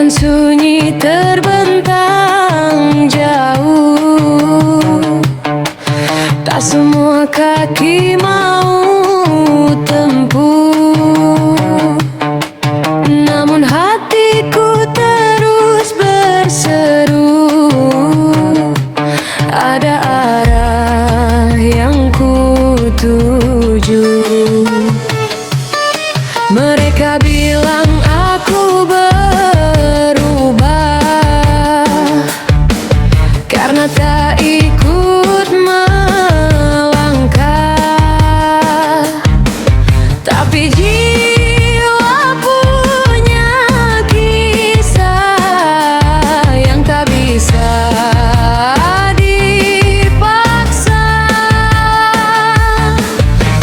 Taman sunyi terbentang jauh, tak semua kaki mau tempuh. Namun hatiku terus berseru, ada arah yang ku tuju. Mereka bilang aku berubah karena tak ikut melangkah, tapi jiwa punya kisah yang tak bisa dipaksa.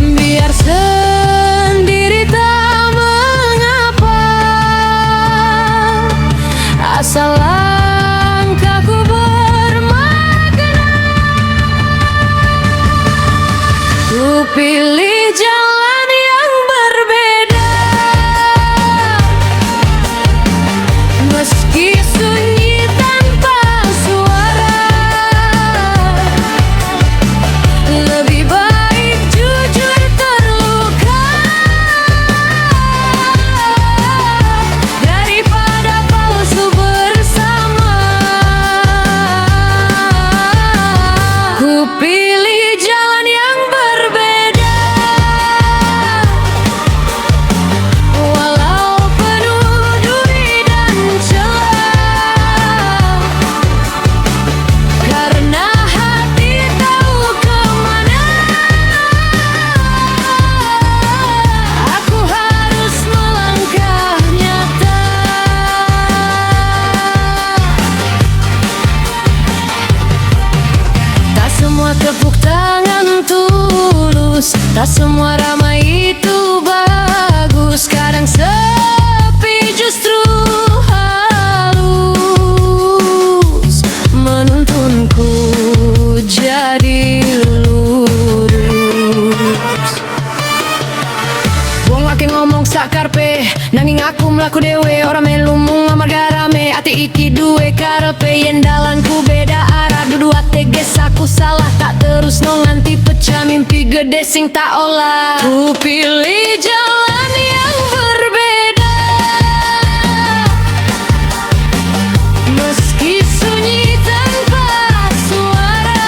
Biar sendiri tak mengapa, asal langkahku bermakna. Ku pilih jalan yang berbeda, meski sunyi tanpa suara. Lebih baik jujur terluka daripada palsu bersama. Ku pilih jalan yang berbeda, walau penuh duri dan celah, karena hati tahu kemana aku harus melangkah nyata. Tak semua tepuk tangan tulus, tak semua ramai itu bagus. Kadang sepi justru halus, menuntunku jadi lurus. Wong laki ngomong sak karpe, nanging aku mlaku dewe. Ora melu mung amarga rame, ati iki duwe karepe. Yen dalanku beda arah, dudu ateges aku salah. Tak terus no nganti pecah mimpi gede sing tak olah. Ku pilih jalan yang berbeda, meski sunyi tanpa suara.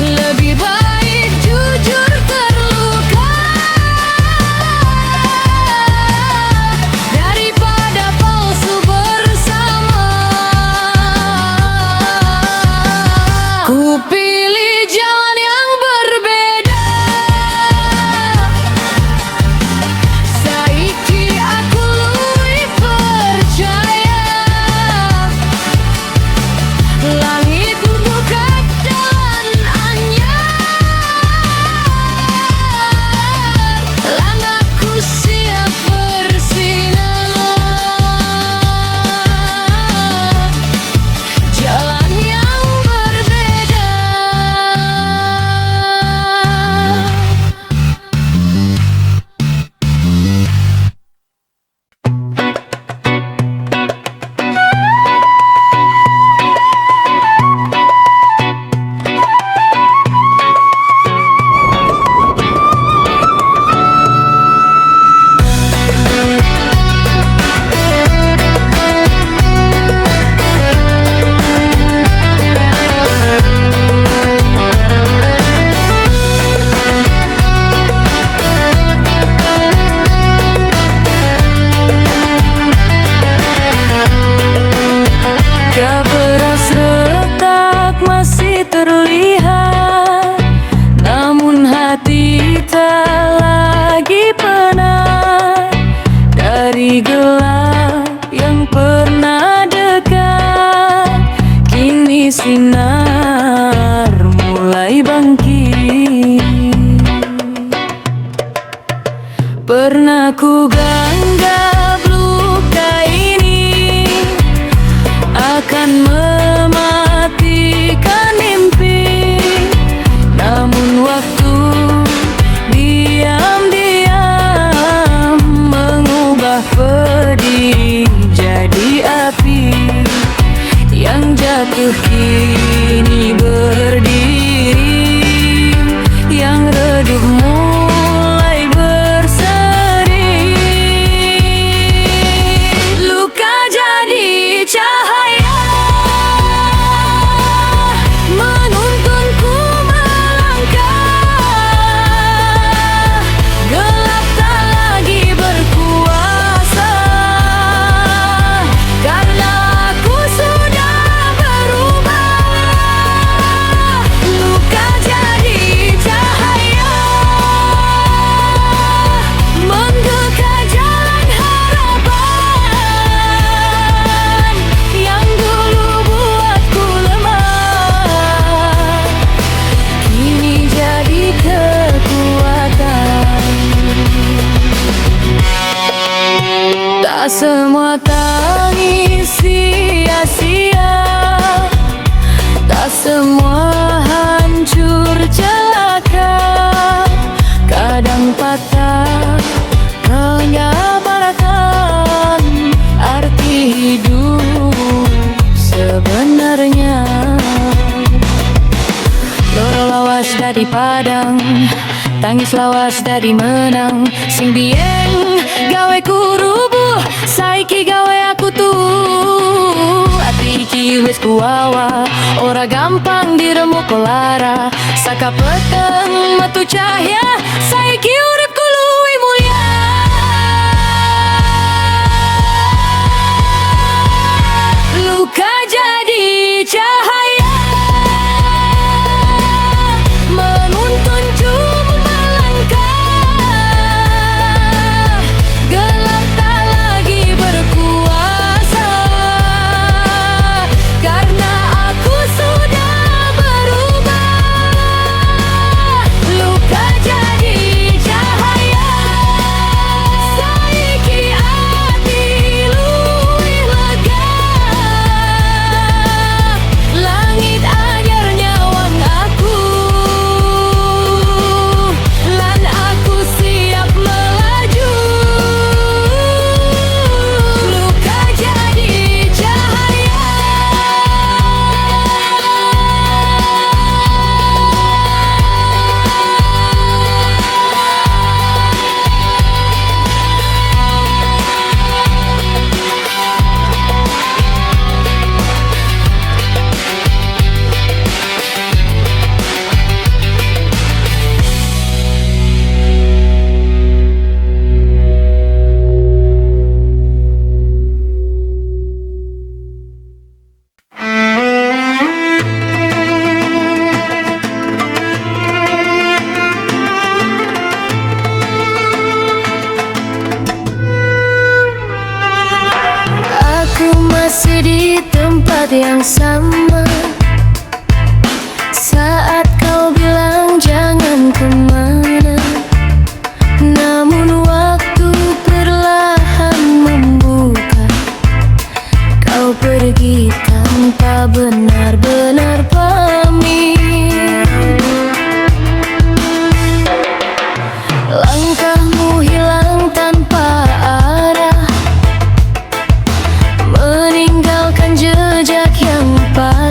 Lebih baik jujur terluka daripada palsu bersama. Ku pilih jalan yang berbeda, saiki aku luwih percaya. Langit membuka jalan anyar, langkahku siap bersinar. Jalan yang berbeda. Keberas retak masih terlihat, namun hati tak lagi penat. Dari gelap yang pernah dekat, kini sinar mulai bangkit. Pernah ku ganggap luka ini akan mematikan mimpi, namun waktu diam-diam mengubah Tak semua tangis sia-sia, tak semua hancur celaka. Kadang patah menyamarkan arti hidup sebenarnya. Loro lawas dari padang, tangis lawas dari menang. Sing biyen gawe ku rubuh, saiki gawe aku tuh. Ati iki wis kuwawa, ora gampang diremuk lara. Saka peteng metu cahya, saiki uripku luwih mulia. Luka jadi cahaya, menuntunku melangkah. Gelap tak lagi berkuasa, karena aku sudah berubah. Luka jadi cahaya, saiki ati luwih lega. Langit anyar nyawang aku, lan aku siap melaju. Luka jadi cahaya. Aku masih di tempat yang sama saat kau bilang jangan kemana. Namun waktu perlahan membuka, kau pergi tanpa benar-benar pamit. Langkahmu hilang tanpa arah, meninggalkan jejak yang parah.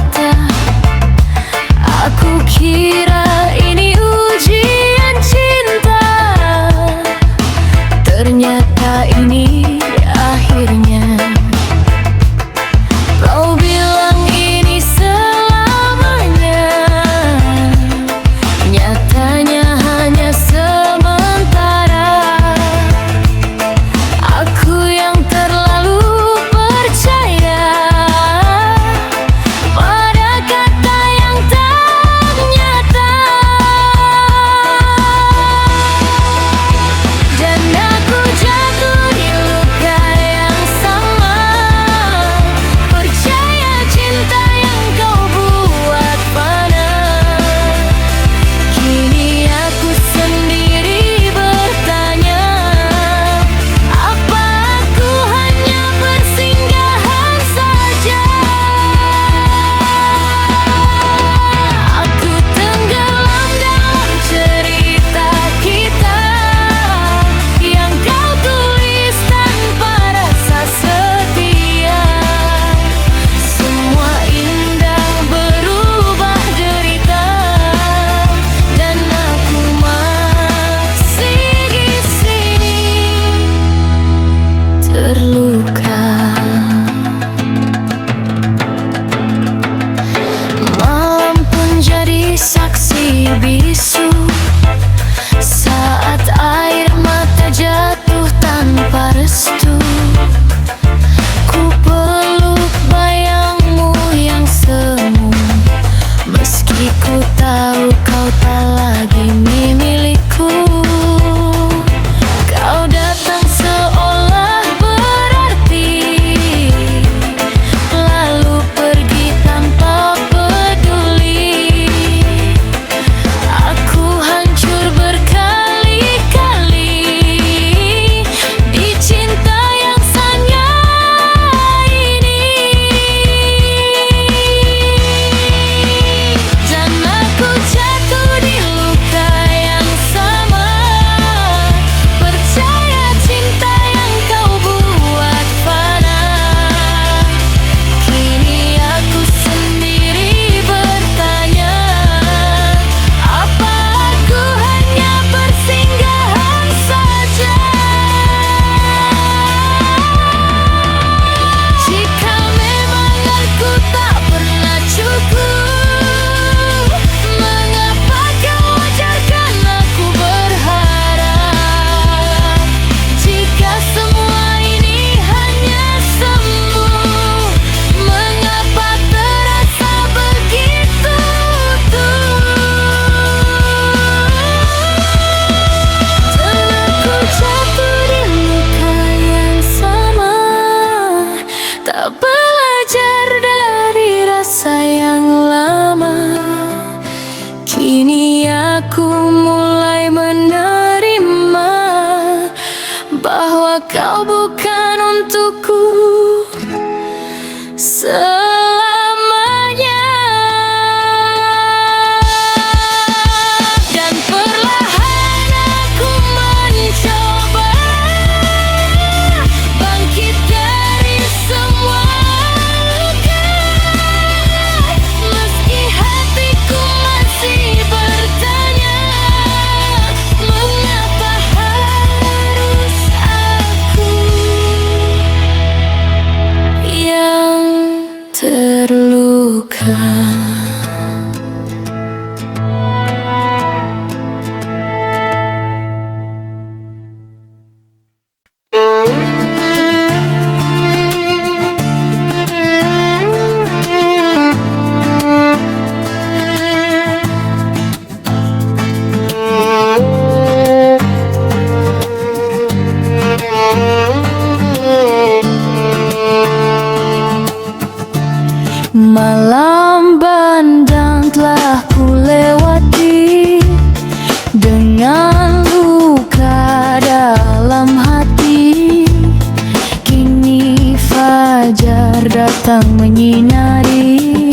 datang menyinari,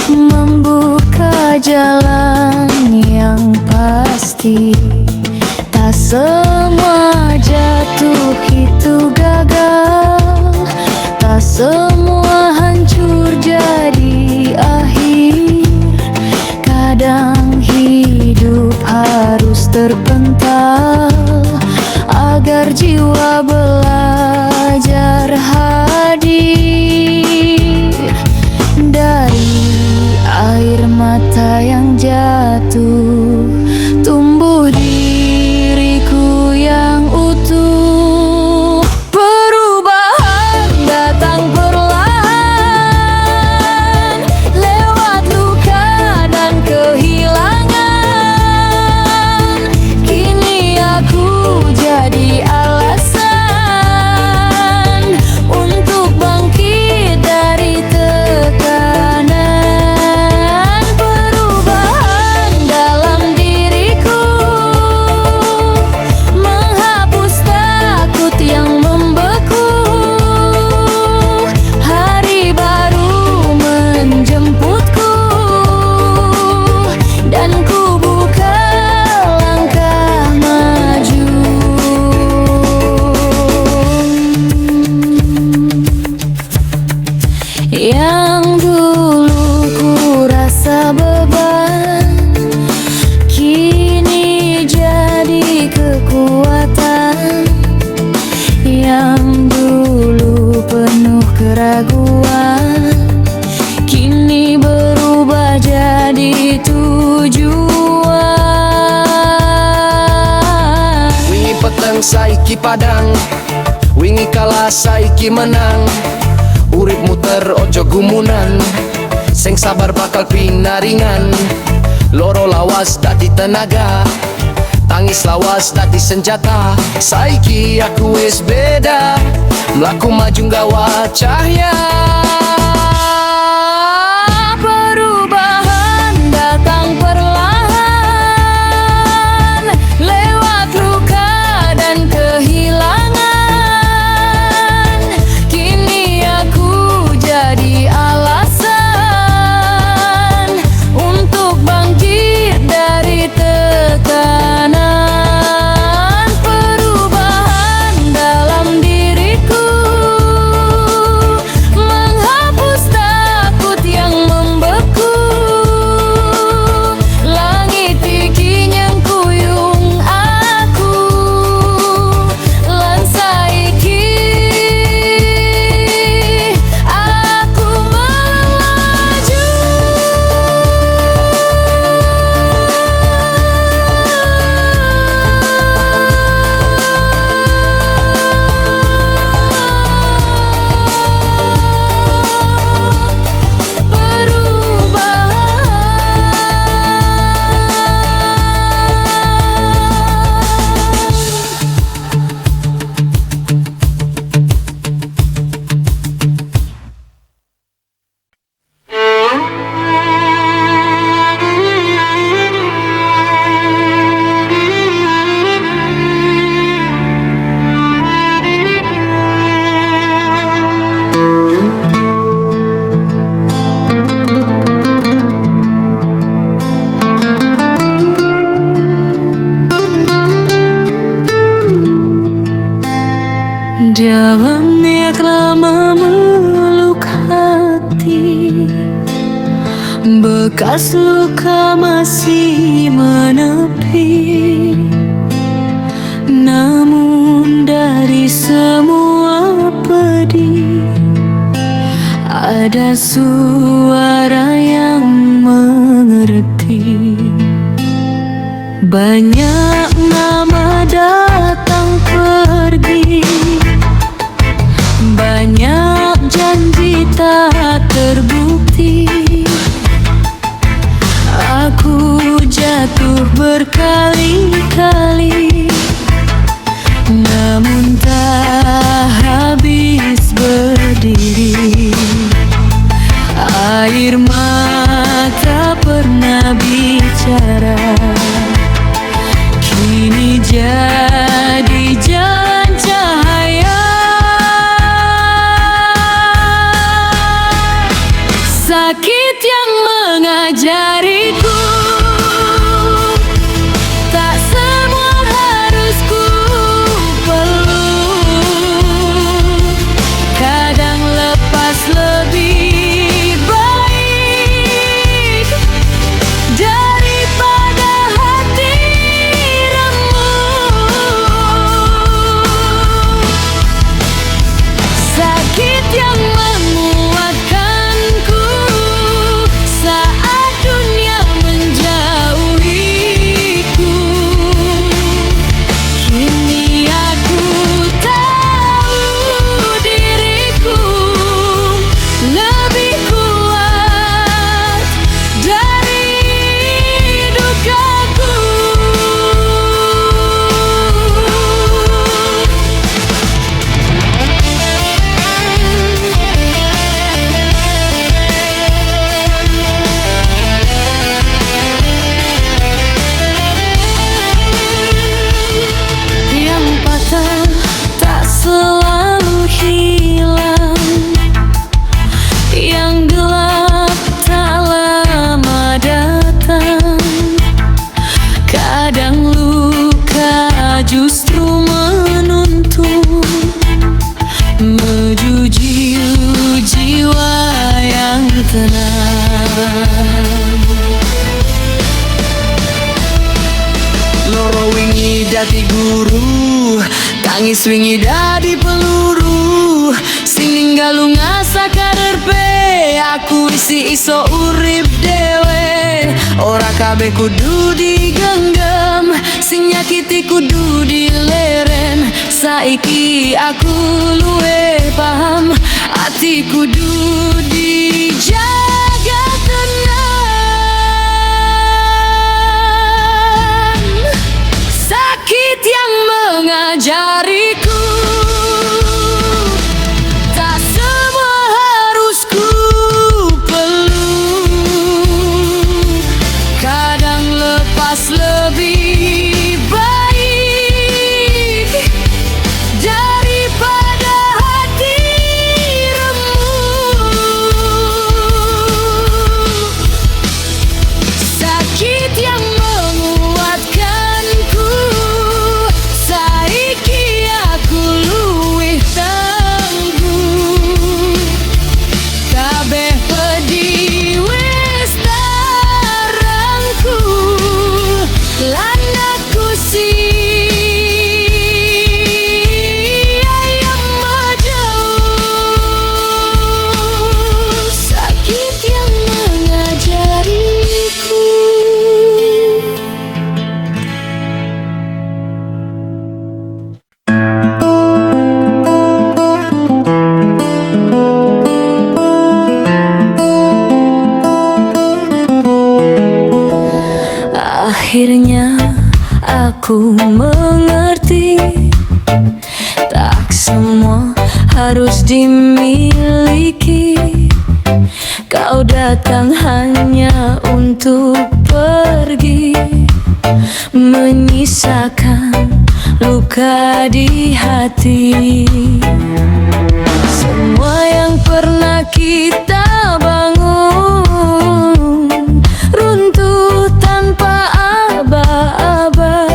membuka jalan yang pasti. Tak semua jatuh itu gagal, tak semua hancur jadi akhir. Kadang hidup harus terpental agar jiwa belajar hadir. Dari air mata yang jatuh, tumbuh diriku yang utuh. Perubahan datang perlahan lewat luka dan kehilangan. Kini aku jadi alasan untuk bangkit dari tekanan. Perubahan dalam diriku menghapus takut yang membeku. Hari baru menjemputku dan ku buka langkah maju. Yang dulu ku rasa beban, kini jadi kekuatan. Yang dulu penuh keraguan, kini berubah jadi tujuan. Wingi peteng saiki padang, wingi kalah saiki menang. Urip muter ojo gumunan, sing sabar bakal pinaringan. Loro lawas dadi tenaga, tangis lawas dadi senjata. Saiki aku wis beda, mlaku maju nggawa cahya. Perubahan datang perlahan lewat luka dan kehilangan. Kini aku jadi alasan untuk bangkit dari tekanan. Perubahan dalam diriku menghapus takut yang membeku. Langit iki nyengkuyung aku, lan saiki aku melaju. Dalamnya lama meluk hati, bekas luka masih menepi. Namun dari semua pedih, ada suara yang mengerti. Banyak nama datang pergi, banyak janji tak terbukti. Aku jatuh berkali-kali, namun tak habis berdiri. Air mata pernah bicara, kini jadi jalan cahaya. justru menuntun, menjuji jiwa yang tenang. Loro wingi dadi guru, tangis wingi dadi peluru. Sing ninggal lunga sakarep aku isi iso urip dhewe. Ora kabeh kudu digenggam, sing nyakiti kudu dileren. Saiki aku luwe paham, ati kudu dijaga tenang. Sakit yang mengajariku, tak semua harus ku peluk. Kadang lepas lebih baik daripada hati remuk. Sakit yang menguatkanku, saiki aku luwih tangguh. Kabeh pedih wis tarangku, lan aku ayam menjauh. Sakit yang mengajariku. Akhirnya aku mengerti, tak semua harus dimiliki. Kau datang hanya untuk pergi, menyisakan luka di hati. Semua yang pernah kita bangun runtuh tanpa aba-aba.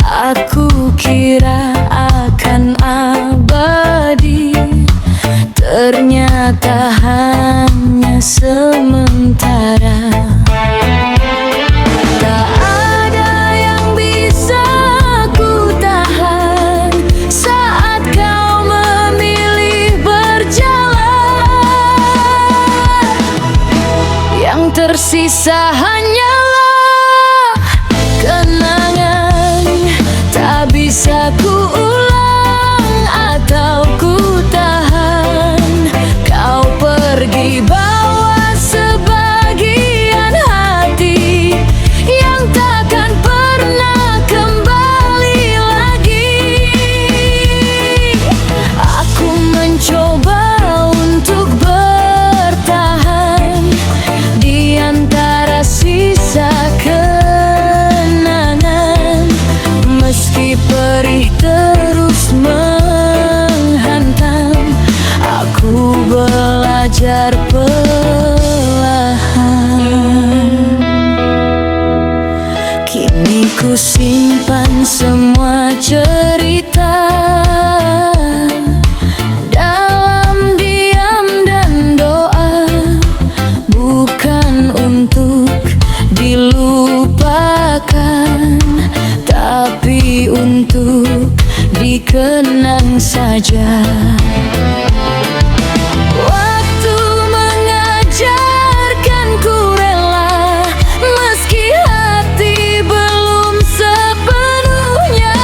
Aku kira akan abadi, ternyata hanya sementara. Tak ada yang bisa ku tahan saat kau memilih berjalan. Yang tersisa hanyalah kenangan, tak bisa ku ulang atau ku tahan. Kau pergi bawa sebagian hati yang takkan pernah kembali lagi. Aku mencoba untuk bertahan di antara sisa kenangan, meski perih terus menghantam. Aku belajar perlahan. Kini ku simpan semua cerita dalam diam dan doa, bukan untuk dilupakan, tapi untuk dikenang saja. Waktu mengajarkan ku rela, meski hati belum sepenuhnya.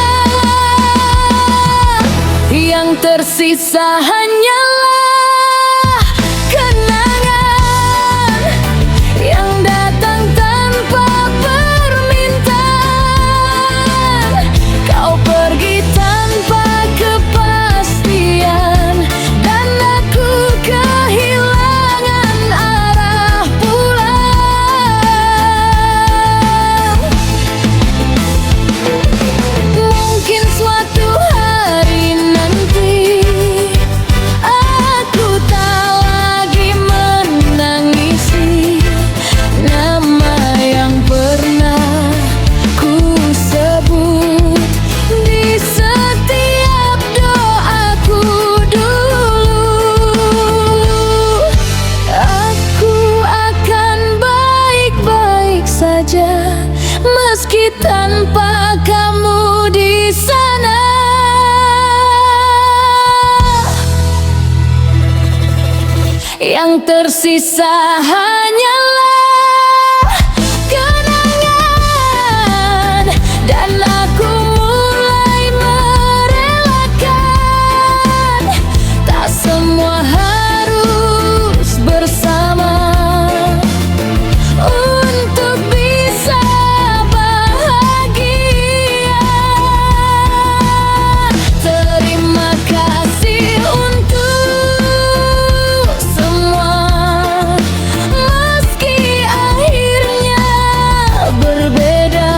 Yang tersisa hanyalah kenangan yang datang tanpa permintaan. Kau pergi tanpa kepastian, dan aku kehilangan arah pulang. Mungkin suatu hari nanti Yang tersisa hanyalah kenangan, dan aku mulai merelakan tak semua harus bersama untuk bisa bahagia. Terima kasih untuk semua, meski akhirnya berbeda.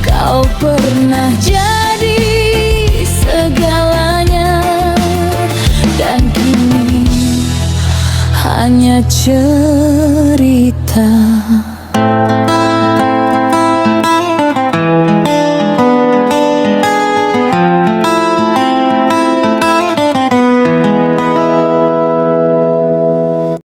Kau pernah jadi segalanya, dan kini hanya cerita.